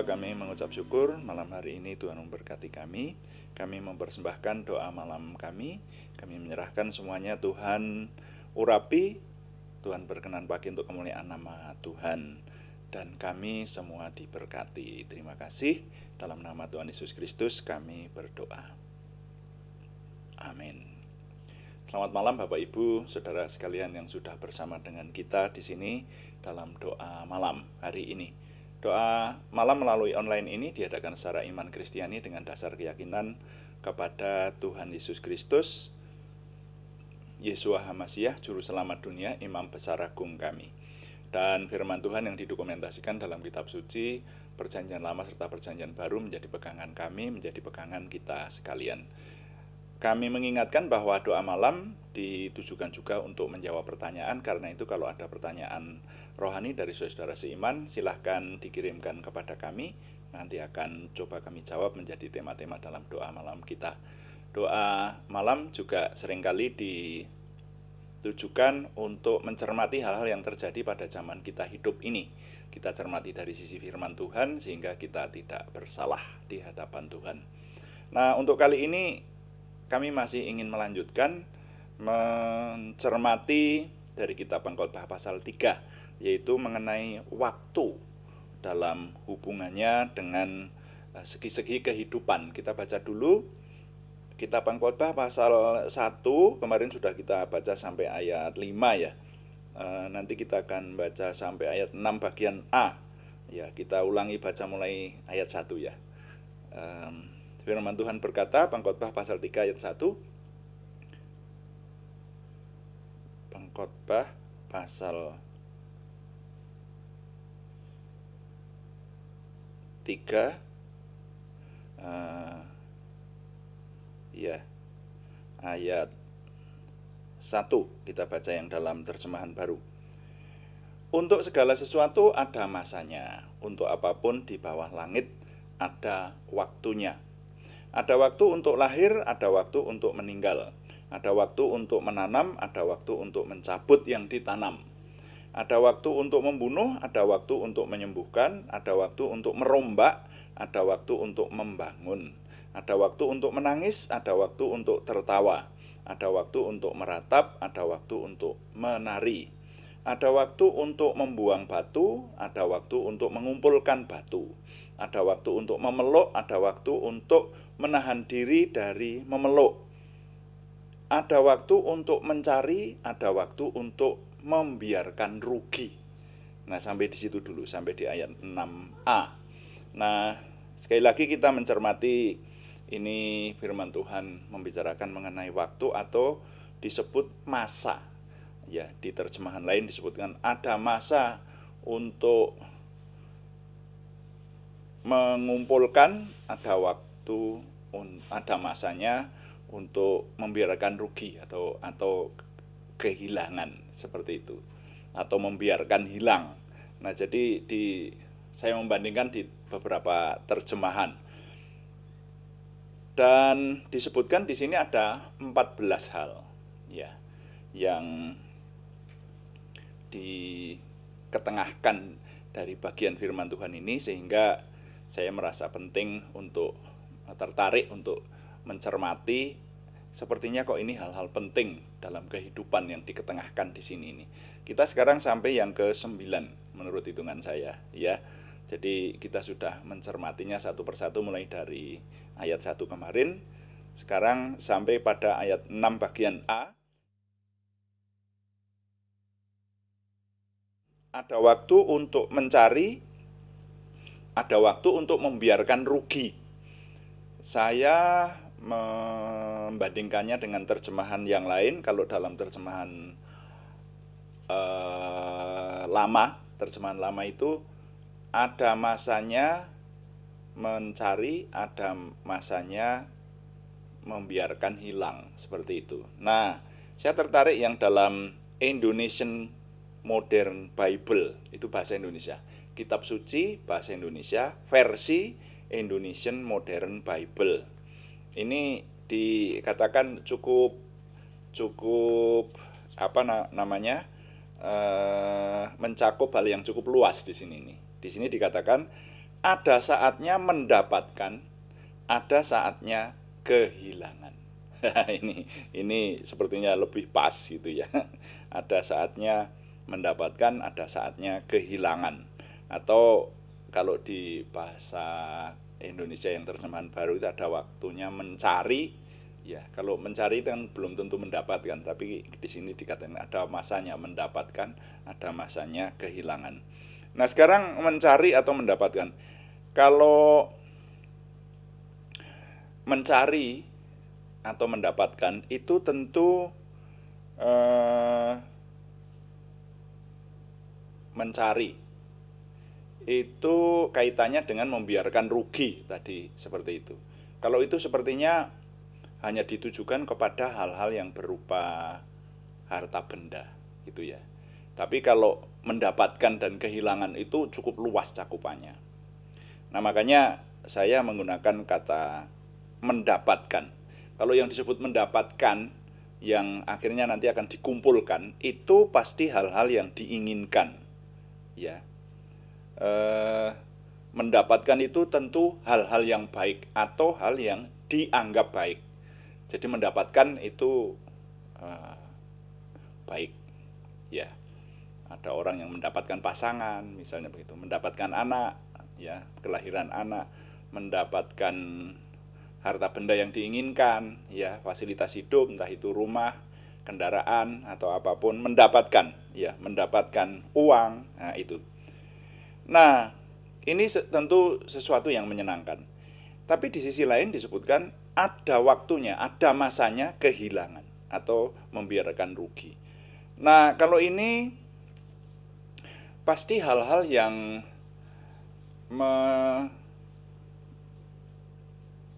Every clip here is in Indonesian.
Bapa, kami mengucap syukur malam hari ini Tuhan memberkati kami. Kami mempersembahkan doa malam kami. Kami menyerahkan semuanya Tuhan urapi. Tuhan berkenan pakai untuk kemuliaan nama Tuhan. Dan kami semua diberkati. Terima kasih. Dalam nama Tuhan Yesus Kristus kami berdoa. Amin. Selamat malam Bapak Ibu, Saudara sekalian yang sudah bersama dengan kita di sini dalam doa malam hari ini. Doa malam melalui online ini diadakan secara iman Kristiani dengan dasar keyakinan kepada Tuhan Yesus Kristus, Yeshua HaMashiach, Juru Selamat dunia, Imam Besar Agung kami. Dan firman Tuhan yang didokumentasikan dalam kitab suci, Perjanjian Lama serta Perjanjian Baru menjadi pegangan kami, menjadi pegangan kita sekalian. Kami mengingatkan bahwa doa malam ditujukan juga untuk menjawab pertanyaan. Karena itu kalau ada pertanyaan rohani dari saudara seiman, silahkan dikirimkan kepada kami. Nanti akan coba kami jawab menjadi tema-tema dalam doa malam kita. Doa malam juga seringkali ditujukan untuk mencermati hal-hal yang terjadi pada zaman kita hidup ini. Kita cermati dari sisi firman Tuhan sehingga kita tidak bersalah di hadapan Tuhan. Nah, untuk kali ini kami masih ingin melanjutkan mencermati dari kitab Pengkhotbah pasal 3, yaitu mengenai waktu dalam hubungannya dengan segi-segi kehidupan. Kita baca dulu kitab Pengkhotbah pasal 1, kemarin sudah kita baca sampai ayat 5 ya. Nanti kita akan baca sampai ayat 6 bagian A. Ya, kita ulangi baca mulai ayat 1 ya. Firman Tuhan berkata, Pengkhotbah pasal 3 ayat 1. Pengkhotbah pasal 3 ayat 1 kita baca yang dalam terjemahan baru. Untuk segala sesuatu ada masanya, untuk apapun di bawah langit ada waktunya. Ada waktu untuk lahir, ada waktu untuk meninggal. Ada waktu untuk menanam, ada waktu untuk mencabut yang ditanam. Ada waktu untuk membunuh, ada waktu untuk menyembuhkan, ada waktu untuk merombak, ada waktu untuk membangun. Ada waktu untuk menangis, ada waktu untuk tertawa. Ada waktu untuk meratap, ada waktu untuk menari. Ada waktu untuk membuang batu, ada waktu untuk mengumpulkan batu. Ada waktu untuk memeluk, ada waktu untuk menahan diri dari memeluk. Ada waktu untuk mencari, ada waktu untuk membiarkan rugi. Nah, sampai di situ dulu, sampai di ayat 6a. Nah, sekali lagi kita mencermati ini firman Tuhan membicarakan mengenai waktu atau disebut masa. Ya, di terjemahan lain disebutkan ada masa untuk mengumpulkan, ada masanya untuk membiarkan rugi atau kehilangan seperti itu, atau membiarkan hilang. Nah, jadi saya membandingkan di beberapa terjemahan. Dan disebutkan di sini ada 14 hal ya yang diketengahkan dari bagian firman Tuhan ini, sehingga saya merasa penting untuk tertarik untuk mencermati. Sepertinya kok ini hal-hal penting dalam kehidupan yang diketengahkan di sini ini. Kita sekarang sampai yang ke-9 menurut hitungan saya ya. Jadi kita sudah mencermatinya satu persatu mulai dari ayat 1 kemarin. Sekarang sampai pada ayat 6 bagian A. Ada waktu untuk mencari, ada waktu untuk membiarkan rugi. Saya membandingkannya dengan terjemahan yang lain. Kalau dalam terjemahan terjemahan lama itu ada masanya mencari, ada masanya membiarkan hilang, seperti itu. Nah, saya tertarik yang dalam Indonesian Modern Bible, itu bahasa Indonesia. Kitab suci bahasa Indonesia, versi Indonesian Modern Bible. Ini dikatakan cukup mencakup hal yang cukup luas di sini nih. Di sini dikatakan ada saatnya mendapatkan, ada saatnya kehilangan. Ini sepertinya lebih pas gitu ya. Ada saatnya mendapatkan, ada saatnya kehilangan. Atau kalau di bahasa Indonesia yang terjemahan baru itu ada waktunya mencari. Ya, kalau mencari kan belum tentu mendapatkan, tapi di sini dikatakan ada masanya mendapatkan, ada masanya kehilangan. Nah, sekarang mencari atau mendapatkan. Kalau mencari atau mendapatkan itu tentu mencari itu kaitannya dengan membiarkan rugi tadi seperti itu. Kalau itu sepertinya hanya ditujukan kepada hal-hal yang berupa harta benda gitu ya. Tapi kalau mendapatkan dan kehilangan itu cukup luas cakupannya. Nah, makanya saya menggunakan kata mendapatkan. Kalau yang disebut mendapatkan yang akhirnya nanti akan dikumpulkan itu pasti hal-hal yang diinginkan. Ya. Mendapatkan itu tentu hal-hal yang baik atau hal yang dianggap baik. Jadi mendapatkan itu baik. Ya. Ada orang yang mendapatkan pasangan, misalnya begitu, mendapatkan anak, ya, kelahiran anak, mendapatkan harta benda yang diinginkan, ya, fasilitas hidup, entah itu rumah, kendaraan atau apapun, mendapatkan, ya, mendapatkan uang, nah itu. Nah, ini tentu sesuatu yang menyenangkan. Tapi di sisi lain disebutkan ada waktunya, ada masanya kehilangan atau membiarkan rugi. Nah, kalau ini pasti hal-hal yang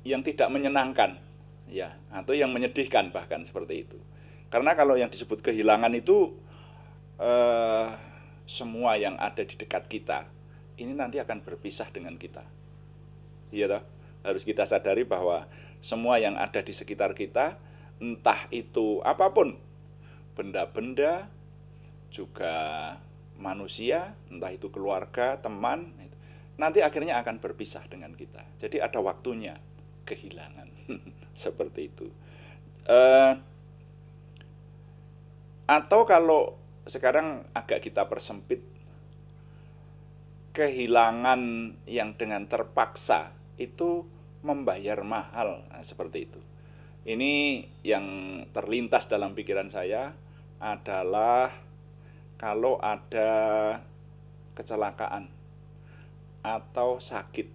tidak menyenangkan, ya, atau yang menyedihkan bahkan seperti itu. Karena kalau yang disebut kehilangan itu semua yang ada di dekat kita ini nanti akan berpisah dengan kita. Iya toh? Harus kita sadari bahwa semua yang ada di sekitar kita, entah itu apapun, benda-benda, juga manusia, entah itu keluarga, teman, nanti akhirnya akan berpisah dengan kita. Jadi ada waktunya kehilangan. Seperti itu. Atau kalau sekarang agak kita persempit, kehilangan yang dengan terpaksa itu membayar mahal, nah, seperti itu. Ini yang terlintas dalam pikiran saya adalah kalau ada kecelakaan atau sakit,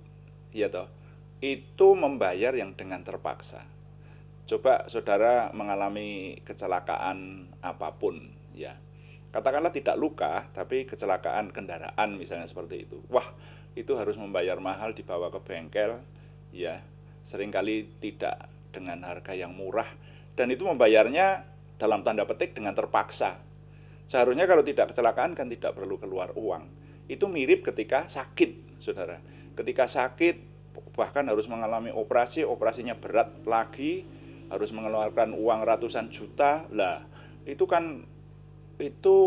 ya toh, itu membayar yang dengan terpaksa. Coba saudara mengalami kecelakaan apapun, ya, katakanlah tidak luka, tapi kecelakaan kendaraan misalnya seperti itu. Wah, itu harus membayar mahal, dibawa ke bengkel, ya, seringkali tidak dengan harga yang murah, dan itu membayarnya dalam tanda petik dengan terpaksa. Seharusnya kalau tidak kecelakaan kan tidak perlu keluar uang. Itu mirip ketika sakit, saudara. Ketika sakit bahkan harus mengalami operasi, operasinya berat lagi, harus mengeluarkan uang ratusan juta. Lah, itu kan itu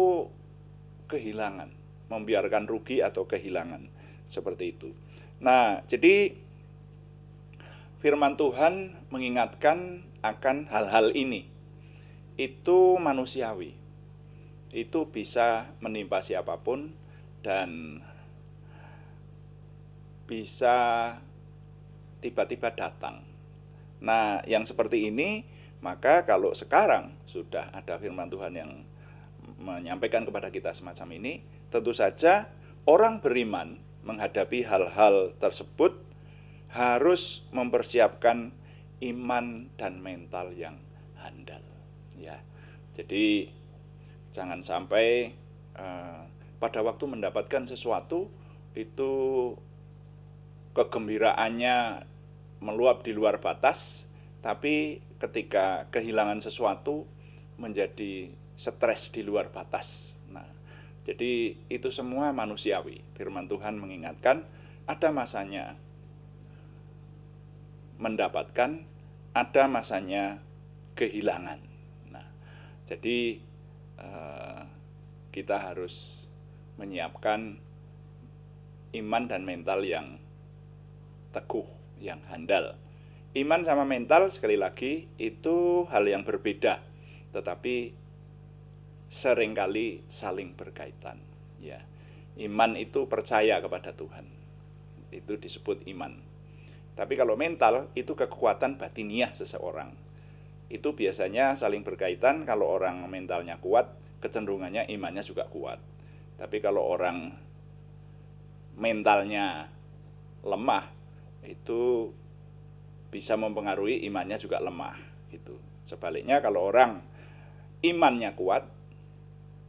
kehilangan, membiarkan rugi atau kehilangan, seperti itu. Nah, jadi firman Tuhan mengingatkan akan hal-hal ini. Itu manusiawi. Itu bisa menimpa siapapun dan bisa tiba-tiba datang. Nah, yang seperti ini, maka kalau sekarang sudah ada firman Tuhan yang menyampaikan kepada kita semacam ini, tentu saja orang beriman menghadapi hal-hal tersebut harus mempersiapkan iman dan mental yang handal, ya. Jadi jangan sampai pada waktu mendapatkan sesuatu itu kegembiraannya meluap di luar batas, tapi ketika kehilangan sesuatu menjadi stres di luar batas. Nah, jadi itu semua manusiawi. Firman Tuhan mengingatkan ada masanya mendapatkan, ada masanya kehilangan. Nah, jadi kita harus menyiapkan iman dan mental yang teguh, yang handal. Iman sama mental sekali lagi itu hal yang berbeda, tetapi seringkali saling berkaitan. Ya, iman itu percaya kepada Tuhan, itu disebut iman. Tapi kalau mental itu kekuatan batiniah seseorang. Itu biasanya saling berkaitan. Kalau orang mentalnya kuat, kecenderungannya imannya juga kuat. Tapi kalau orang mentalnya lemah, itu bisa mempengaruhi imannya juga lemah gitu. Sebaliknya kalau orang imannya kuat,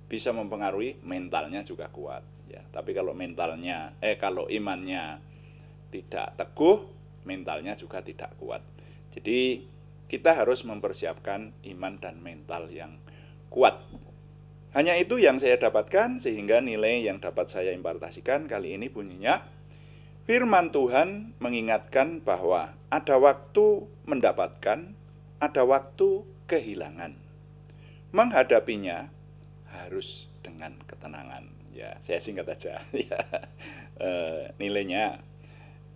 bisa mempengaruhi mentalnya juga kuat ya. Tapi kalau kalau imannya tidak teguh, mentalnya juga tidak kuat. Jadi kita harus mempersiapkan iman dan mental yang kuat. Hanya itu yang saya dapatkan, sehingga nilai yang dapat saya impartasikan kali ini bunyinya, firman Tuhan mengingatkan bahwa ada waktu mendapatkan, ada waktu kehilangan. Menghadapinya harus dengan ketenangan. Ya, saya singkat aja. Ya, nilainya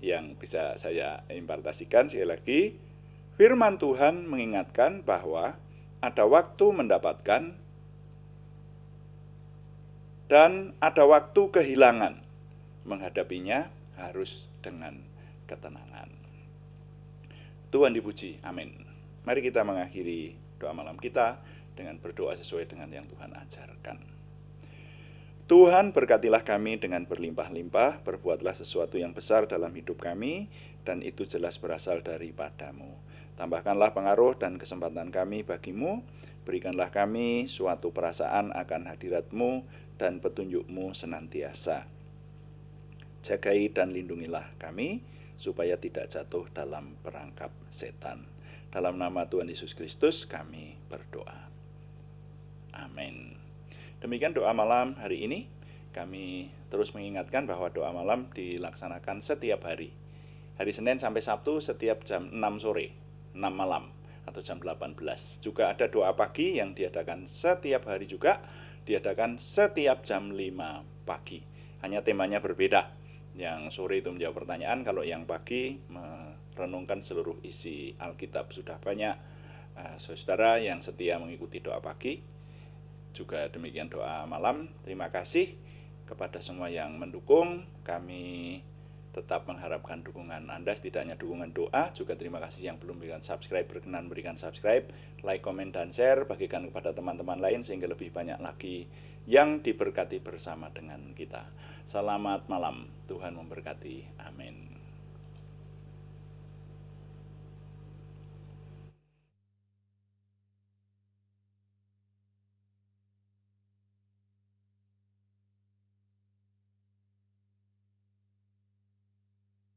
yang bisa saya impartasikan sekali lagi, firman Tuhan mengingatkan bahwa ada waktu mendapatkan dan ada waktu kehilangan. Menghadapinya harus dengan ketenangan. Tuhan dipuji, amin. Mari kita mengakhiri doa malam kita dengan berdoa sesuai dengan yang Tuhan ajarkan. Tuhan, berkatilah kami dengan berlimpah-limpah, berbuatlah sesuatu yang besar dalam hidup kami, dan itu jelas berasal daripada-Mu. Tambahkanlah pengaruh dan kesempatan kami bagimu, berikanlah kami suatu perasaan akan hadirat-Mu dan petunjuk-Mu senantiasa. Jagai dan lindungilah kami, supaya tidak jatuh dalam perangkap setan. Dalam nama Tuhan Yesus Kristus kami berdoa. Amin. Demikian doa malam hari ini. Kami terus mengingatkan bahwa doa malam dilaksanakan setiap hari. Hari Senin sampai Sabtu setiap jam 6 sore, 6 malam atau jam 18. Juga ada doa pagi yang diadakan setiap hari juga, diadakan setiap jam 5 pagi. Hanya temanya berbeda. Yang sore itu menjawab pertanyaan, kalau yang pagi merenungkan seluruh isi Alkitab. Sudah banyak saudara yang setia mengikuti doa pagi. Juga demikian doa malam. Terima kasih kepada semua yang mendukung. Kami tetap mengharapkan dukungan Anda, setidaknya dukungan doa. Juga terima kasih yang belum berikan subscribe, berkenan berikan subscribe, like, komen, dan share, bagikan kepada teman-teman lain sehingga lebih banyak lagi yang diberkati bersama dengan kita. Selamat malam, Tuhan memberkati, amin.